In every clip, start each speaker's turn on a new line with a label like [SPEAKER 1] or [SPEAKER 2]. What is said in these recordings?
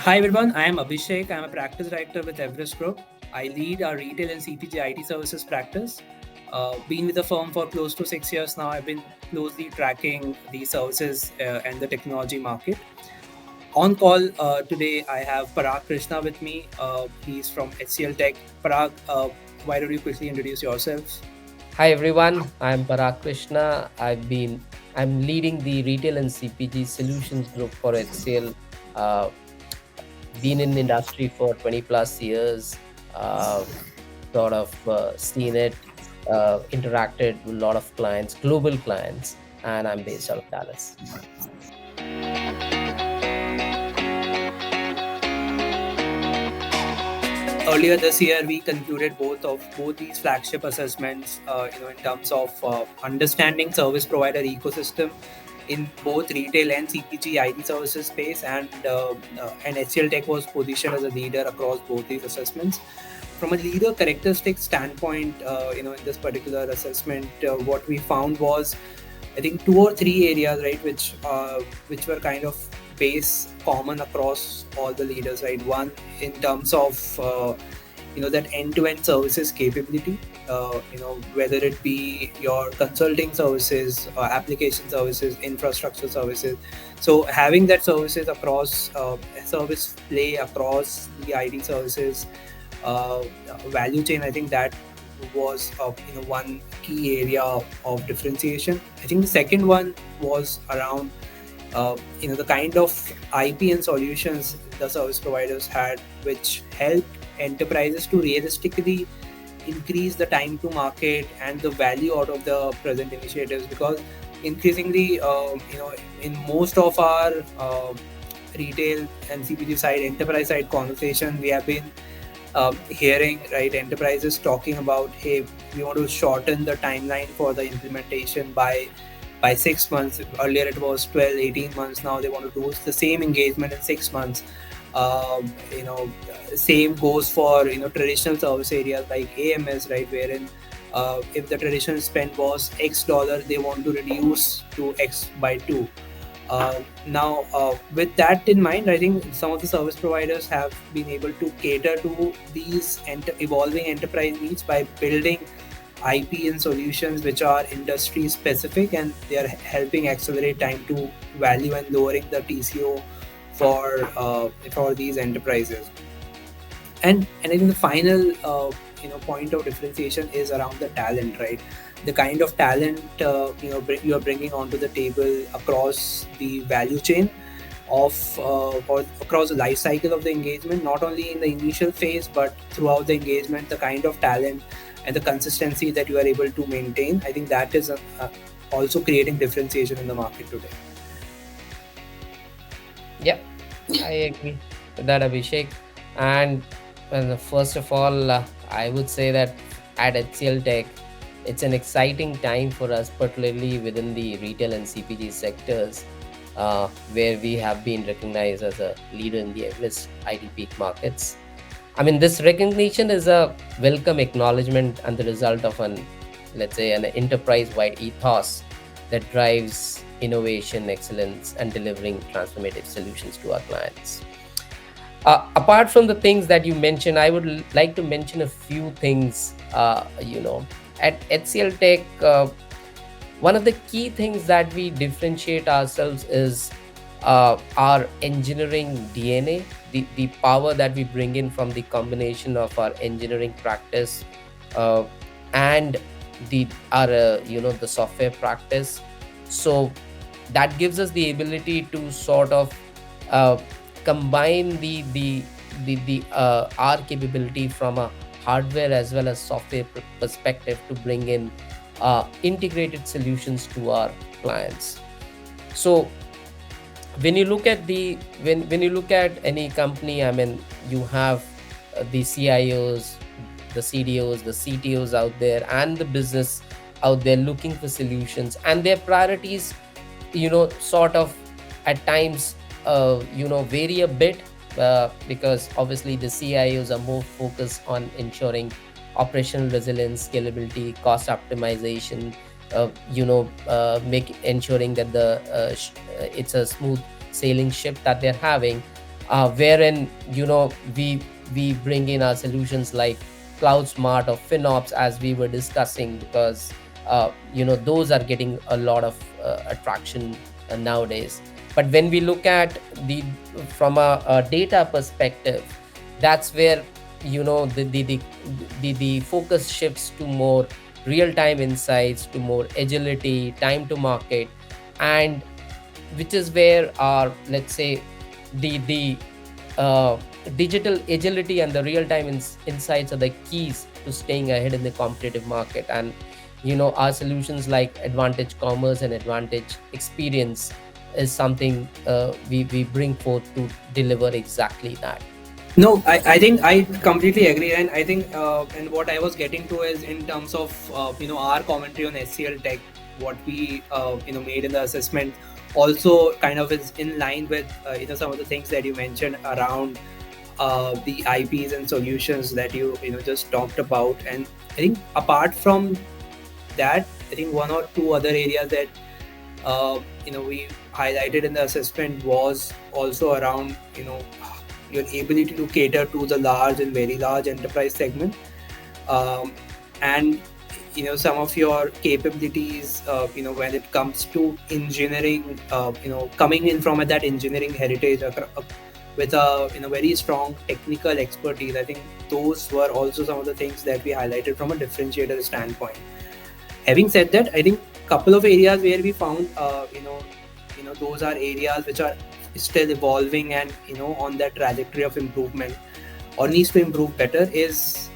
[SPEAKER 1] Hi everyone, I am Abhishek. I'm a practice director with Everest Group. I lead our retail and CPG IT services practice. Been with the firm for close to 6 years now. I've been closely tracking the services and the technology market. On call today, I have Parag Krishna with me. He's from HCLTech. Parag, why don't you quickly introduce yourself?
[SPEAKER 2] Hi everyone, I'm Parag Krishna. I'm leading the retail and CPG solutions group for HCL. Uh, been in industry for 20 plus years. Uh, seen it, interacted with a lot of clients, global clients, and I'm based out of Dallas.
[SPEAKER 1] Earlier this year, we concluded both these flagship assessments. In terms of understanding service provider ecosystem in both retail and CPG IT services space, and HCL Tech was positioned as a leader across both these assessments. From a leader characteristic standpoint, in this particular assessment, what we found was, I think, two or three areas, right, which were kind of base common across all the leaders, right. One, in terms of that end-to-end services capability, whether it be your consulting services, application services, infrastructure services. So having that services across service play across the IT services uh, value chain, I think that was one key area of differentiation. I think the second one was around the kind of IP and solutions the service providers had, which helped enterprises to realistically increase the time to market and the value out of the present initiatives. Because increasingly, in most of our retail and CPG side, enterprise side conversation, we have been hearing, right, enterprises talking about, hey, we want to shorten the timeline for the implementation by 6 months. Earlier it was 12, 18 months. Now they want to do the same engagement in 6 months. um, you know Same goes for traditional service areas like AMS, right, wherein if the traditional spend was X dollar, they want to reduce to X by 2. Now, with that in mind, I think some of the service providers have been able to cater to these evolving enterprise needs by building IP and solutions which are industry specific, and they are helping accelerate time to value and lowering the TCO for these enterprises. And I think the final point of differentiation is around the talent, right? The kind of talent you are bringing onto the table across the value chain of or across the life cycle of the engagement, not only in the initial phase but throughout the engagement. The kind of talent and the consistency that you are able to maintain, I think that is also creating differentiation in the market today.
[SPEAKER 2] Yeah, I agree with that, Abhishek. And first of all, I would say that at HCL Tech, it's an exciting time for us, particularly within the retail and CPG sectors, where we have been recognized as a leader in the Everest IT peak markets. I mean, this recognition is a welcome acknowledgement and the result of let's say, an enterprise-wide ethos that drives innovation, excellence, and delivering transformative solutions to our clients. Apart from the things that you mentioned, I would like to mention a few things. At HCL Tech, one of the key things that we differentiate ourselves is our engineering DNA, the power that we bring in from the combination of our engineering practice uh, and the software practice. So that gives us the ability to sort of uh, combine the our capability from a hardware as well as software perspective to bring in integrated solutions to our clients. So when you look at when you look at any company, I mean, you have the CIOs, the CDOs, the CTOs out there, and the business out there looking for solutions, and their priorities, sort of at times vary a bit, because obviously the CIOs are more focused on ensuring operational resilience, scalability, cost optimization, make ensuring that it's a smooth sailing ship that they're having. wherein we bring in our solutions like cloud smart or FinOps, as we were discussing, because those are getting a lot of attraction nowadays. But when we look at the from a data perspective, that's where the focus shifts to more real time insights, to more agility, time to market, and which is where our, let's say, the uh, digital agility and the real time insights are the keys to staying ahead in the competitive market. And our solutions like advantage commerce and advantage experience is something we bring forth to deliver exactly that.
[SPEAKER 1] No, I think I completely agree, and I think and what I was getting to is in terms of our commentary on SCL Tech, what we made in the assessment also kind of is in line with some of the things that you mentioned around the IPs and solutions that you just talked about. And I think apart from that, I think one or two other areas that we highlighted in the assessment was also around your ability to cater to the large and very large enterprise segment, and some of your capabilities when it comes to engineering, coming in from that engineering heritage with a very strong technical expertise. I think those were also some of the things that we highlighted from a differentiator standpoint. Having said that, I think couple of areas where we found those are areas which are still evolving and on that trajectory of improvement or needs to improve better is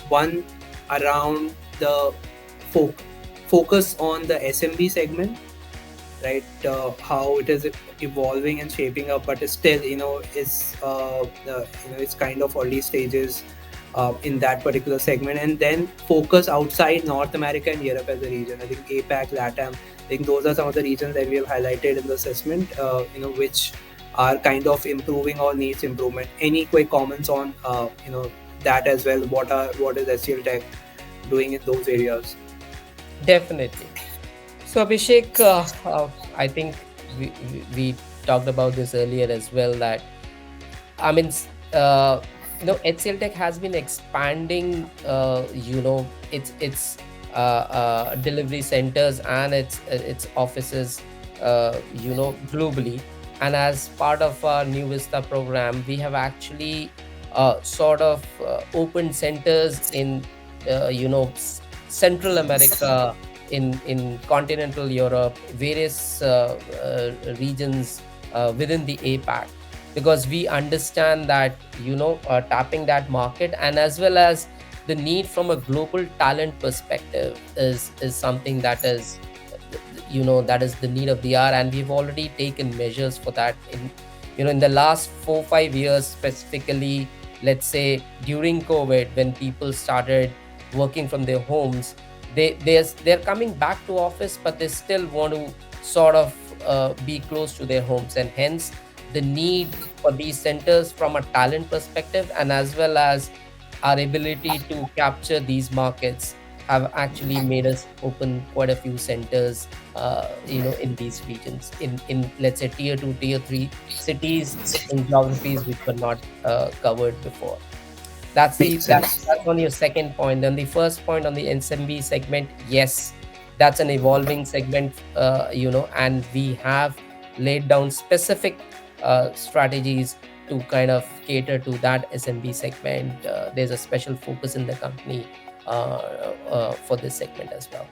[SPEAKER 1] one around the fo- focus on the SMB segment, right? How it is evolving and shaping up, but still is it's kind of early stages in that particular segment. And then focus outside North America and Europe as a region. I think APAC, LATAM, I think those are some of the regions that we have highlighted in the assessment, which are kind of improving or needs improvement. Any quick comments on that as well? What is SCL Tech doing in those areas?
[SPEAKER 2] Definitely. So Abhishek, I think we talked about this earlier as well, that I mean, HCL Tech has been expanding, its delivery centers and its offices, globally. And as part of our New Vista program, we have actually sort of opened centers in, Central America, in continental Europe, various regions within the APAC, because we understand that tapping that market, and as well as the need from a global talent perspective, is something that is, that is the need of the hour. And we've already taken measures for that in the last 4 5 years, specifically. Let's say during COVID, when people started working from their homes, they're coming back to office, but they still want to sort of be close to their homes, and hence the need for these centers from a talent perspective, and as well as our ability to capture these markets, have actually made us open quite a few centers, in these regions, in let's say tier 2, tier 3 cities, in geographies which were not covered before. That's the
[SPEAKER 1] Makes
[SPEAKER 2] that
[SPEAKER 1] sense.
[SPEAKER 2] that's on your second point. Then the first point on the SMB segment, yes, that's an evolving segment, and we have laid down specific strategies to kind of cater to that SMB segment. There's a special focus in the company for this segment as well.